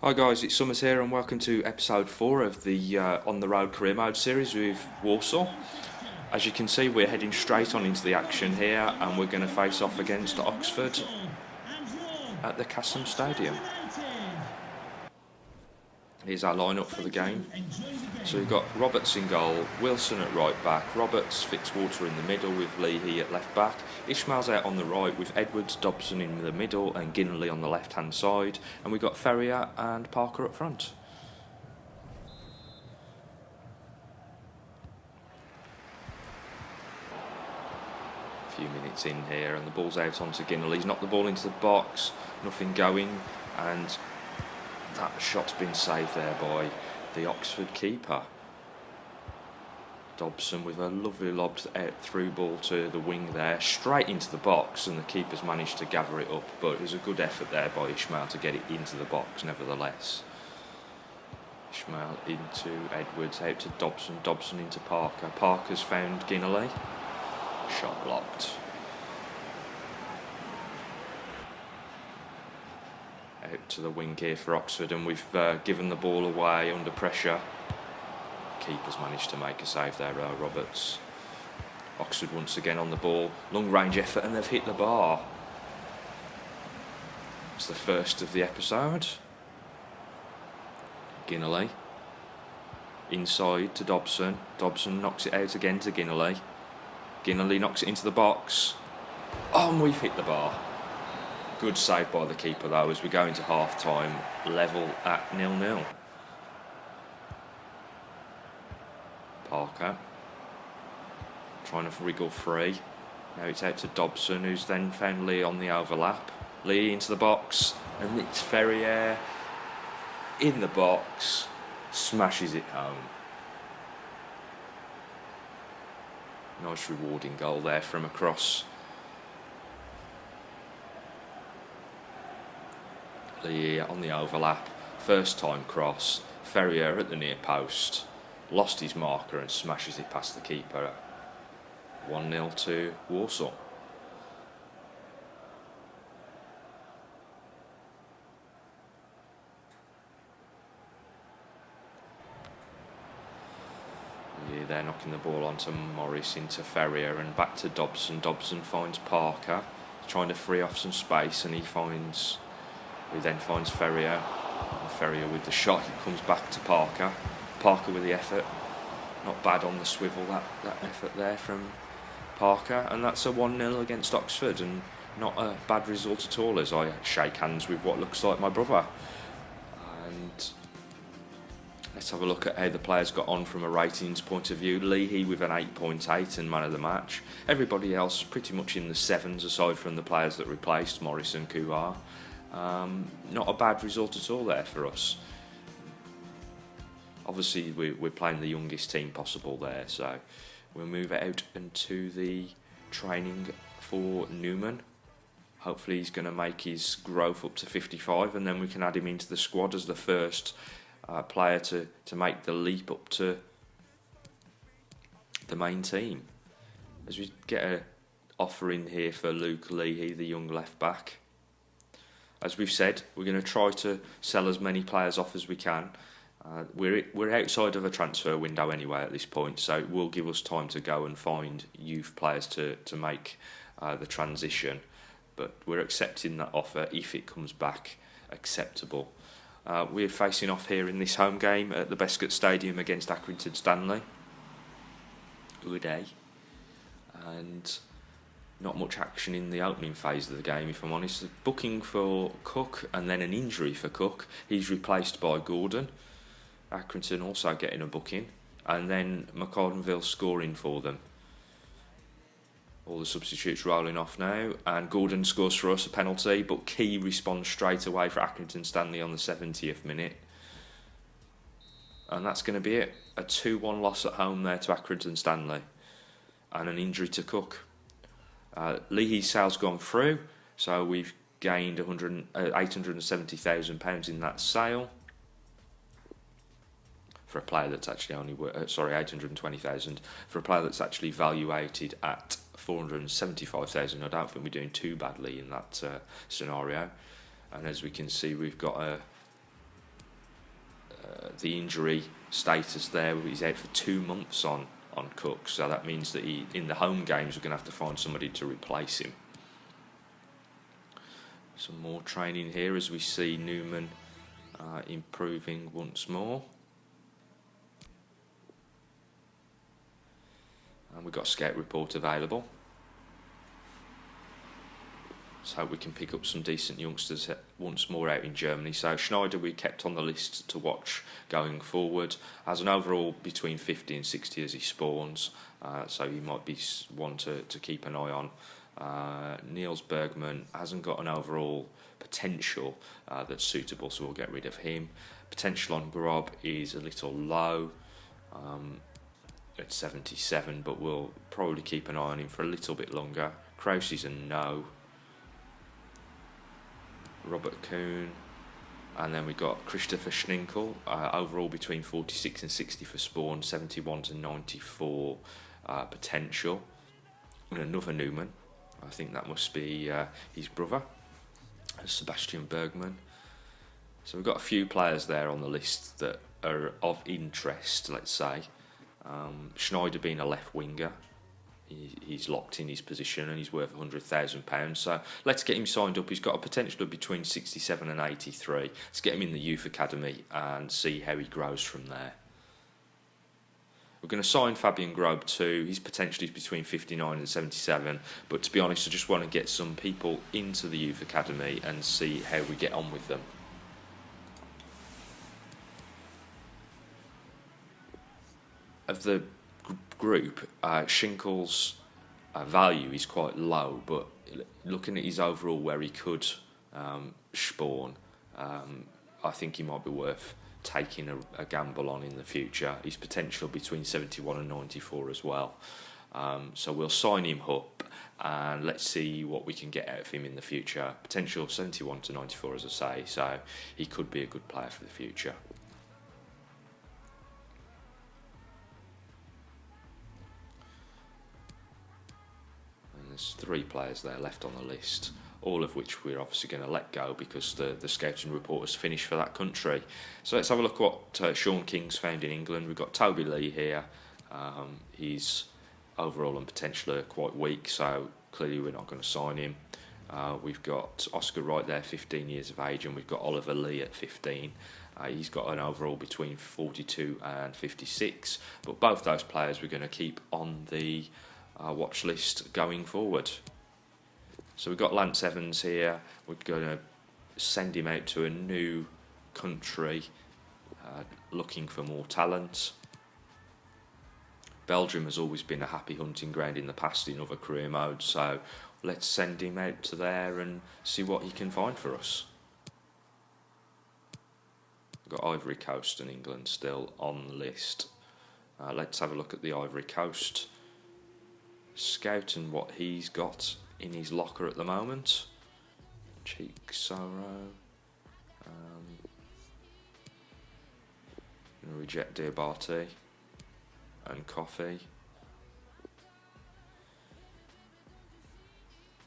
Hi guys, it's Summers here and welcome to episode 4 of the On the Road Career Mode series with Walsall. As you can see, we're heading straight on into the action here and we're going to face off against Oxford at the Castle Stadium. Here's our lineup for the game. So we've got Roberts in goal, Wilson at right back, Roberts, Fitzwater in the middle with Leahy at left back, Ishmael's out on the right with Edwards, Dobson in the middle and Ginnerly on the left hand side, and we've got Ferrier and Parker up front. A few minutes in here and the ball's out onto Ginnerly. He's knocked the ball into the box, nothing going, and that shot's been saved there by the Oxford keeper. Dobson with a lovely lobbed out through ball to the wing there, straight into the box, and the keeper's managed to gather it up, but it was a good effort there by Ishmael to get it into the box nevertheless. Ishmael into Edwards, out to Dobson, Dobson into Parker. Parker's found Ginnerly. Shot blocked. Out to the wing here for Oxford, and we've given the ball away under pressure. Keeper's managed to make a save there, Roberts. Oxford once again on the ball, long range effort, and they've hit the bar. It's the first of the episode. Ginnerly inside to Dobson. Dobson knocks it out again to Ginnerly. Ginnerly knocks it into the box. Oh, and we've hit the bar. Good save by the keeper though as we go into half time, level at 0-0. Parker trying to wriggle free. Now it's out to Dobson, who's then found Lee on the overlap. Lee into the box, and it's Ferrier in the box, smashes it home. Nice rewarding goal there from across. Lee on the overlap, first time cross, Ferrier at the near post, lost his marker and smashes it past the keeper. 1-0 to Walsall. Yeah, they're knocking the ball onto Morris, into Ferrier and back to Dobson. Dobson finds Parker, trying to free off some space, and he then finds Ferrier. And Ferrier with the shot, he comes back to Parker. Parker with the effort, not bad on the swivel, that effort there from Parker, and that's a 1-0 against Oxford, and not a bad result at all as I shake hands with what looks like my brother. And let's have a look at how the players got on from a ratings point of view. Leahy with an 8.8 and man of the match. Everybody else pretty much in the 7s aside from the players that replaced Morris and Couar. Not a bad result at all there for us. Obviously we're playing the youngest team possible there, so we'll move it out into the training for Newman. Hopefully he's going to make his growth up to 55, and then we can add him into the squad as the first player to make the leap up to the main team. As we get an offer in here for Luke Leahy, the young left back. As we've said, we're going to try to sell as many players off as we can. We're outside of a transfer window anyway at this point, so it will give us time to go and find youth players to make the transition. But we're accepting that offer if it comes back acceptable. We're facing off here in this home game at the Bestcott Stadium against Accrington Stanley. Good day. And not much action in the opening phase of the game, if I'm honest. A booking for Cook and then an injury for Cook. He's replaced by Gordon. Accrington also getting a booking, and then McCardenville scoring for them. All the substitutes rolling off now, and Gordon scores for us a penalty, but Key responds straight away for Accrington Stanley on the 70th minute. And that's going to be it. A 2-1 loss at home there to Accrington Stanley, and an injury to Cook. Leahy's sale's gone through, so we've gained £870,000 in that sale. For a player that's actually £820,000 for a player that's actually valuated at £475,000. I don't think we're doing too badly in that scenario. And as we can see, we've got the injury status there. He's out for 2 months on Cook, so that means that in the home games we're going to have to find somebody to replace him. Some more training here as we see Newman improving once more. And we've got a scout report available. Let's hope we can pick up some decent youngsters once more out in Germany. So Schneider we kept on the list to watch going forward. Has an overall between 50 and 60 as he spawns, so he might be one to keep an eye on. Niels Bergman hasn't got an overall potential that's suitable, so we'll get rid of him. Potential on Grob is a little low at 77, but we'll probably keep an eye on him for a little bit longer. Krause is a no. Robert Kuhn, and then we've got Christopher Schninkel, overall between 46 and 60 for spawn, 71 to 94 potential. And another Newman, I think that must be his brother, Sebastian Bergman. So we've got a few players there on the list that are of interest, let's say. Schneider being a left winger, he's locked in his position and he's worth £100,000. So let's get him signed up. He's got a potential of between 67 and 83. Let's get him in the youth academy and see how he grows from there. We're going to sign Fabian Grobe too. His potential is between 59 and 77. But to be honest, I just want to get some people into the youth academy and see how we get on with them. Of the group, Schinkel's value is quite low, but looking at his overall where he could spawn, I think he might be worth taking a gamble on in the future. His potential between 71 and 94 as well. So we'll sign him up and let's see what we can get out of him in the future. Potential 71 to 94 as I say, so he could be a good player for the future. There's 3 players there left on the list, all of which we're obviously going to let go because the scouting report has finished for that country. So let's have a look at what Sean King's found in England. We've got Toby Lee here. He's overall and potential are quite weak, so clearly we're not going to sign him. We've got Oscar Wright there, 15 years of age, and we've got Oliver Lee at 15. He's got an overall between 42 and 56, but both those players we're going to keep on the watch list going forward. So we've got Lance Evans here. We're going to send him out to a new country looking for more talent. Belgium has always been a happy hunting ground in the past in other career modes, so let's send him out to there and see what he can find for us. We've got Ivory Coast and England still on the list. Let's have a look at the Ivory Coast scout and what he's got in his locker at the moment. Cheek Sorrow. Gonna reject Diabate and Coffee.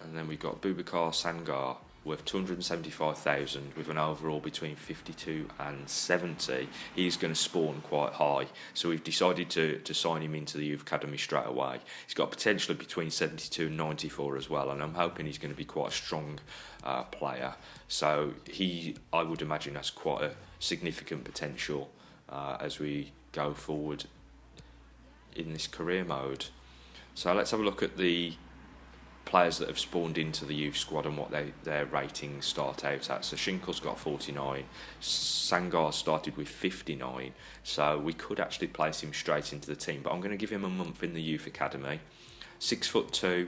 And then we've got Boubacar Sangar worth 275,000 with an overall between 52 and 70. He's going to spawn quite high, so we've decided to sign him into the youth academy straight away. He's got potential between 72 and 94 as well, and I'm hoping he's going to be quite a strong player. So I would imagine, has quite a significant potential as we go forward in this career mode. So let's have a look at the players that have spawned into the youth squad and what their ratings start out at. So Schinkel's got 49, Sangar started with 59, so we could actually place him straight into the team, but I'm going to give him a month in the youth academy. 6'2",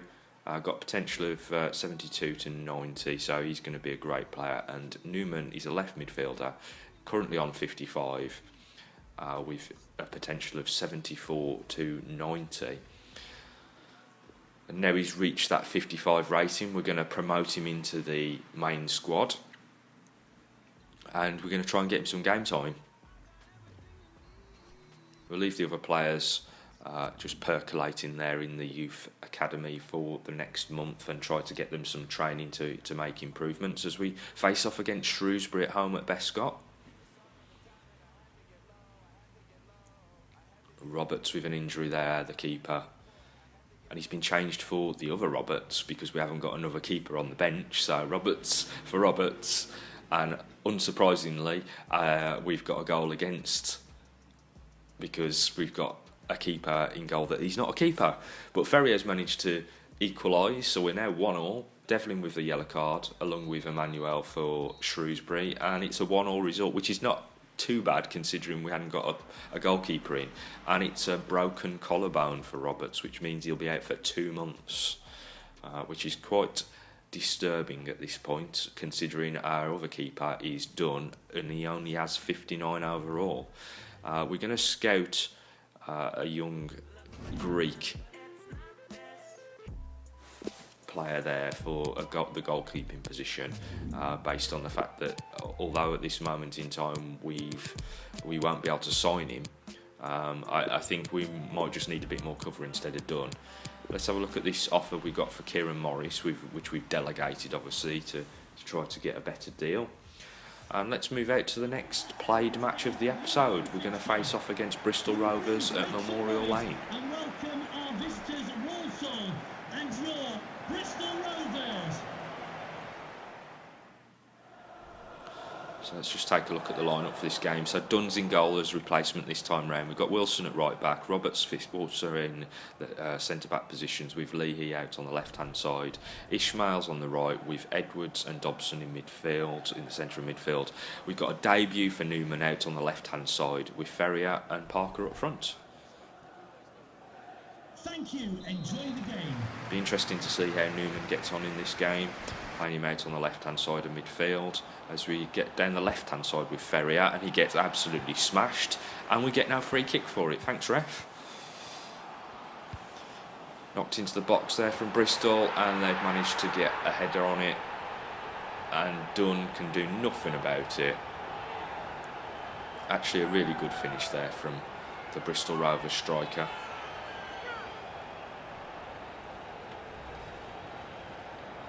got potential of 72 to 90, so he's going to be a great player. And Newman is a left midfielder, currently on 55, with a potential of 74 to 90. And now he's reached that 55 rating, we're going to promote him into the main squad and we're going to try and get him some game time. We'll leave the other players just percolating there in the youth academy for the next month and try to get them some training to make improvements as we face off against Shrewsbury at home at Bescott. Roberts with an injury there, the keeper. And he's been changed for the other Roberts because we haven't got another keeper on the bench. So Roberts for Roberts. And unsurprisingly, we've got a goal against because we've got a keeper in goal that he's not a keeper. But Ferrier's managed to equalise, so we're now 1-1. Devlin with the yellow card, along with Emmanuel for Shrewsbury. And it's a 1-1 result, which is not too bad considering we hadn't got a goalkeeper in. And it's a broken collarbone for Roberts, which means he'll be out for 2 months, which is quite disturbing at this point, considering our other keeper is done and he only has 59 overall. We're going to scout a young Greek player there for the goalkeeping position, based on the fact that although at this moment in time we won't be able to sign him, I think we might just need a bit more cover instead of Dunn. Let's have a look at this offer we got for Kieran Morris, which we've delegated obviously to try to get a better deal. And let's move out to the next played match of the episode. We're going to face off against Bristol Rovers at Memorial Lane. And welcome our visitors Walsall and your Bristol Rovers. So let's just take a look at the lineup for this game. So Dunn's in goal as replacement this time round. We've got Wilson at right back, Roberts Fitzwater in the centre back positions with Leahy out on the left hand side, Ishmael's on the right with Edwards and Dobson in midfield, in the centre of midfield. We've got a debut for Newman out on the left hand side with Ferrier and Parker up front. Thank you, enjoy the game. Be interesting to see how Newman gets on in this game, playing him out on the left hand side of midfield as we get down the left hand side with Ferrier, and he gets absolutely smashed and we get no free kick for it. Thanks ref. Knocked into the box there from Bristol and they've managed to get a header on it and Dunn can do nothing about it. Actually a really good finish there from the Bristol Rovers striker.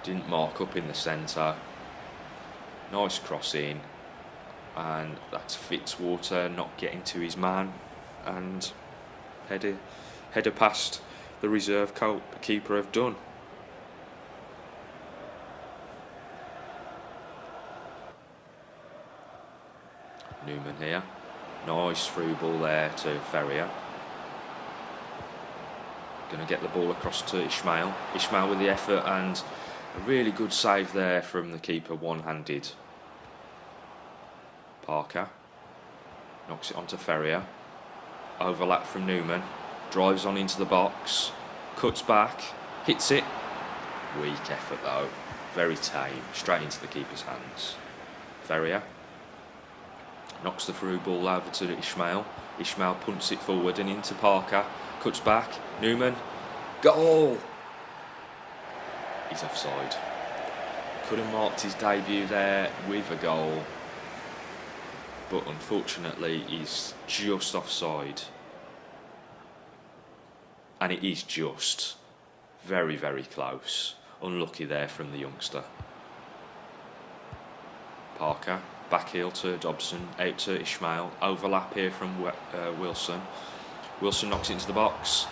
Didn't mark up in the centre. Nice cross in, and that's Fitzwater not getting to his man, and header past the reserve keeper of Dunn. Newman here, nice through ball there to Ferrier. Going to get the ball across to Ishmael. Ishmael with the effort and a really good save there from the keeper, one-handed. Parker knocks it onto Ferrier. Overlap from Newman. Drives on into the box. Cuts back. Hits it. Weak effort though. Very tame. Straight into the keeper's hands. Ferrier knocks the through ball over to Ishmael. Ishmael punts it forward and into Parker. Cuts back. Newman. Goal! He's offside. Could have marked his debut there with a goal, but unfortunately he's just offside. And it is just very, very close. Unlucky there from the youngster. Parker, back heel to Dobson, out to Ishmael. Overlap here from Wilson. Wilson knocks it into the box,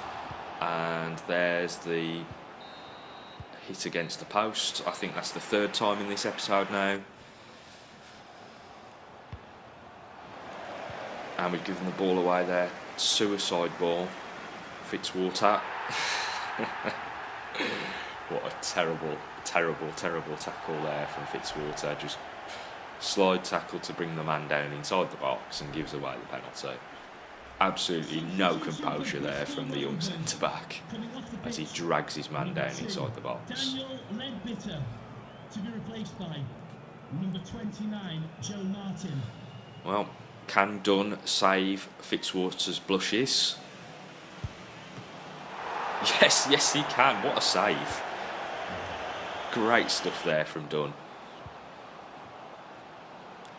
and there's the hit against the post. I think that's the third time in this episode now. And we've given the ball away there. Suicide ball. Fitzwater. What a terrible, terrible, terrible tackle there from Fitzwater. Just slide tackle to bring the man down inside the box and gives away the penalty. Absolutely no composure there from the young centre-back as he drags his man down inside the box. Daniel Ledbitter to be replaced by number 29, Joe Martin. Well, can Dunn save Fitzwater's blushes? Yes he can. What a save. Great stuff there from Dunn.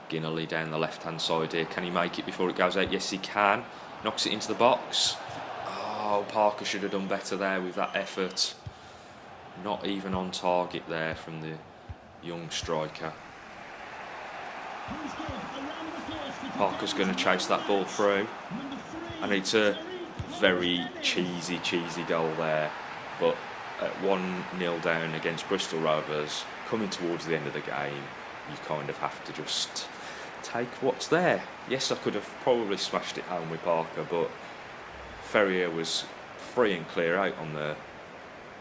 Ginnerly down the left-hand side here. Can he make it before it goes out? Yes, he can. Knocks it into the box. Oh, Parker should have done better there with that effort. Not even on target there from the young striker. Parker's going to chase that ball through. I need to very cheesy goal there, but at 1-0 down against Bristol Rovers, coming towards the end of the game, you kind of have to just take what's there. Yes, I could have probably smashed it home with Parker, but Ferrier was free and clear out on the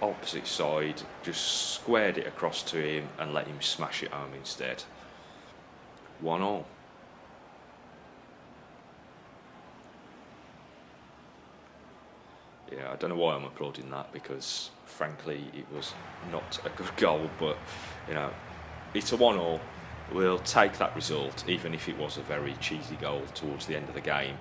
opposite side, just squared it across to him and let him smash it home instead. 1-1. Yeah, I don't know why I'm applauding that, because frankly it was not a good goal, but you know, it's a 1-1. We'll take that result, even if it was a very cheesy goal towards the end of the game.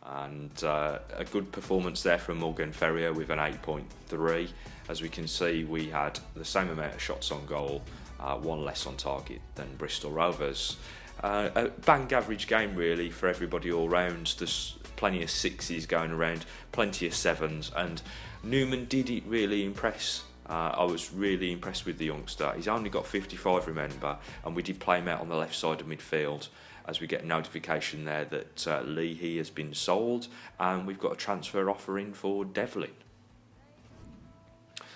And a good performance there from Morgan Ferrier with an 8.3. As we can see, we had the same amount of shots on goal, one less on target than Bristol Rovers. A bang average game really for everybody all round. There's plenty of sixes going around, plenty of sevens, and Newman did it really impress. I was really impressed with the youngster. He's only got 55, remember, and we did play him out on the left side of midfield, as we get a notification there that Leahy has been sold, and we've got a transfer offer in for Devlin.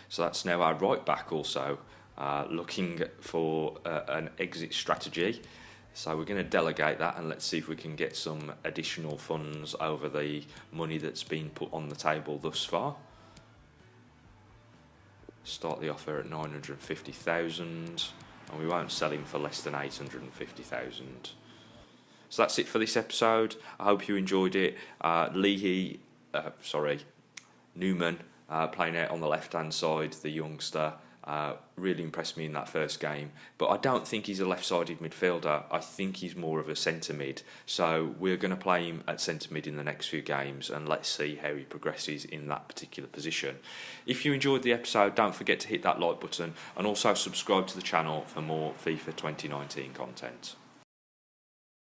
So that's now our right back also, looking for an exit strategy. So we're going to delegate that, and let's see if we can get some additional funds over the money that's been put on the table thus far. Start the offer at 950,000, and we won't sell him for less than 850,000. So that's it for this episode. I hope you enjoyed it. Newman playing out on the left-hand side, the youngster, really impressed me in that first game. But I don't think he's a left-sided midfielder. I think he's more of a centre-mid. So we're going to play him at centre-mid in the next few games, and let's see how he progresses in that particular position. If you enjoyed the episode, don't forget to hit that like button, and also subscribe to the channel for more FIFA 2019 content.